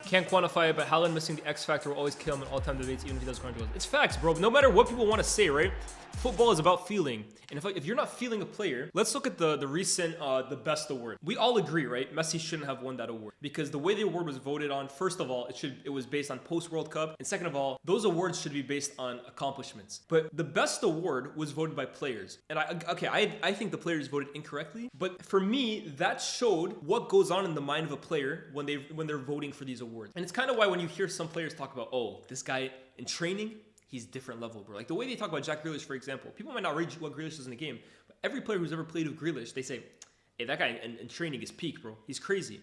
Can't quantify it, but Haaland missing the X factor will always kill him in all-time debates, even if he does score goals. It's facts, bro. No matter what people want to say, right? Football is about feeling. And if you're not feeling a player, let's look at the recent the best award. We all agree, right? Messi shouldn't have won that award because the way the award was voted on, first of all, it was based on post-World Cup, and second of all, those awards should be based on accomplishments. But the best award was voted by players, and I think the players voted incorrectly. But for me, that showed what goes on in the mind of a player when they're voting for these awards. And it's kind of why when you hear some players talk about, oh, this guy in training, he's different level, bro. Like the way they talk about Jack Grealish, for example, people might not read what Grealish does in the game, but every player who's ever played with Grealish, they say, hey, that guy in training is peak, bro. He's crazy.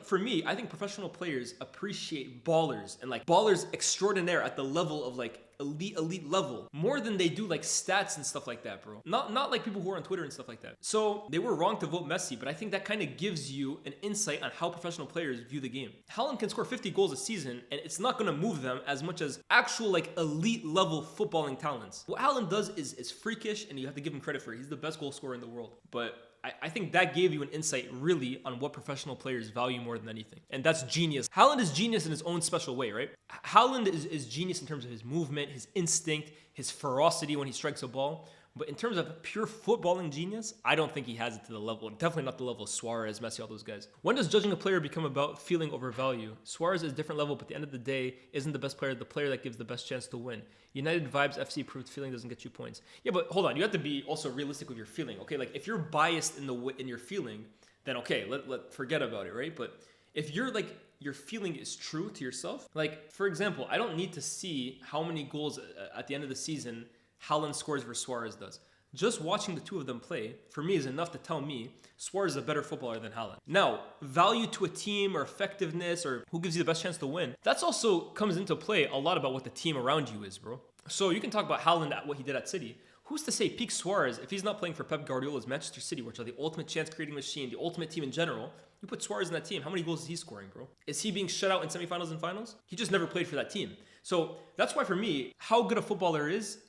For me, I think professional players appreciate ballers and like ballers extraordinaire at the level of like elite level more than they do like stats and stuff like that, bro. Not like people who are on Twitter and stuff like that. So they were wrong to vote Messi, but I think that kind of gives you an insight on how professional players view the game. Haaland can score 50 goals a season and it's not going to move them as much as actual like elite level footballing talents. What Haaland does is freakish and you have to give him credit for it. He's the best goal scorer in the world. But I think that gave you an insight really on what professional players value more than anything. And that's genius. Haaland is genius in his own special way, right? Haaland is genius in terms of his movement, his instinct, his ferocity when he strikes a ball. But in terms of pure footballing genius, I don't think he has it to the level, definitely not the level of Suarez, Messi, all those guys. When does judging a player become about feeling over value? Suarez is a different level, but at the end of the day, isn't the best player the player that gives the best chance to win? United Vibes FC proved feeling doesn't get you points. Yeah, but hold on, you have to be also realistic with your feeling, okay? Like if you're biased in your feeling, then okay, let forget about it, right? But if you're like, your feeling is true to yourself, like for example, I don't need to see how many goals at the end of the season Haaland scores versus Suarez does. Just watching the two of them play, for me, is enough to tell me Suarez is a better footballer than Haaland. Now, value to a team or effectiveness or who gives you the best chance to win, that's also comes into play a lot about what the team around you is, bro. So you can talk about Haaland at what he did at City. Who's to say peak Suarez, if he's not playing for Pep Guardiola's Manchester City, which are the ultimate chance-creating machine, the ultimate team in general, you put Suarez in that team, how many goals is he scoring, bro? Is he being shut out in semifinals and finals? He just never played for that team. So that's why for me, how good a footballer is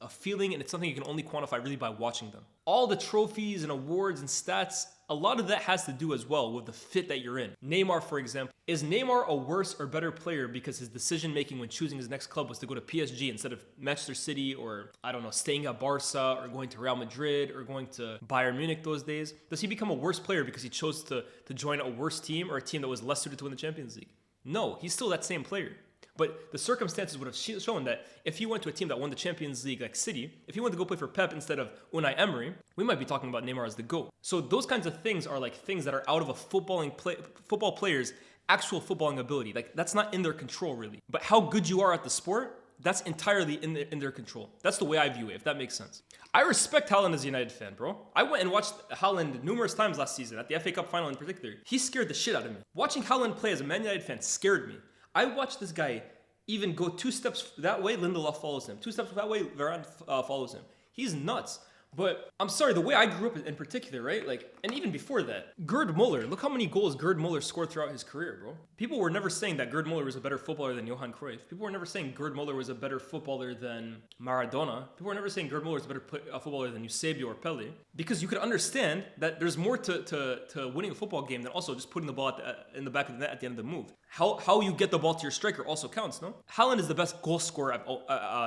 a feeling, and it's something you can only quantify really by watching them. All the trophies and awards and stats, a lot of that has to do as well with the fit that you're in. Neymar, for example. Is Neymar a worse or better player because his decision-making when choosing his next club was to go to PSG instead of Manchester City or, I don't know, staying at Barca or going to Real Madrid or going to Bayern Munich those days? Does he become a worse player because he chose to join a worse team or a team that was less suited to win the Champions League? No, he's still that same player. But the circumstances would have shown that if he went to a team that won the Champions League like City, if he went to go play for Pep instead of Unai Emery, we might be talking about Neymar as the GOAT. So those kinds of things are like things that are out of a football player's actual footballing ability. Like that's not in their control really. But how good you are at the sport, that's entirely in their control. That's the way I view it, if that makes sense. I respect Haaland as a United fan, bro. I went and watched Haaland numerous times last season, at the FA Cup final in particular. He scared the shit out of me. Watching Haaland play as a Man United fan scared me. I watched this guy even go 2 steps that way, Lindelof follows him. 2 steps that way, Varane follows him. He's nuts. But I'm sorry, the way I grew up in particular, right? Like, and even before that, Gerd Muller, look how many goals Gerd Muller scored throughout his career, bro. People were never saying that Gerd Muller was a better footballer than Johan Cruyff. People were never saying Gerd Muller was a better footballer than Maradona. People were never saying Gerd Muller is a better footballer than Eusebio or Pele. Because you could understand that there's more to winning a football game than also just putting the ball in the back of the net at the end of the move. How you get the ball to your striker also counts, no? Haaland is the best goal scorer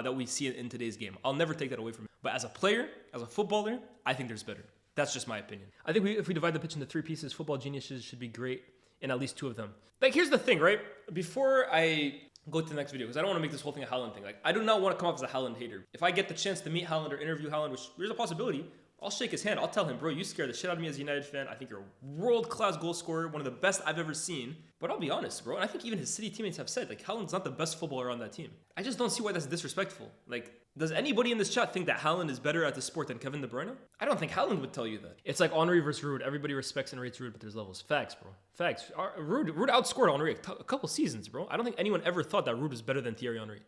that we see in today's game. I'll never take that away from him. But as a player, as a footballer, I think there's better. That's just my opinion. I think if we divide the pitch into 3 pieces, football geniuses should be great in at least 2 of them. Like, here's the thing, right? Before I go to the next video, because I don't want to make this whole thing a Haaland thing. Like, I do not want to come off as a Haaland hater. If I get the chance to meet Haaland or interview Haaland, which there's a possibility, I'll shake his hand. I'll tell him, bro, you scared the shit out of me as a United fan. I think you're a world-class goal scorer, one of the best I've ever seen. But I'll be honest, bro, and I think even his City teammates have said, like, Haaland's not the best footballer on that team. I just don't see why that's disrespectful. Like, does anybody in this chat think that Haaland is better at the sport than Kevin De Bruyne? I don't think Haaland would tell you that. It's like Henry versus Ruud. Everybody respects and rates Ruud, but there's levels. Facts, bro. Facts. Ruud outscored Henry a couple seasons, bro. I don't think anyone ever thought that Ruud was better than Thierry Henry.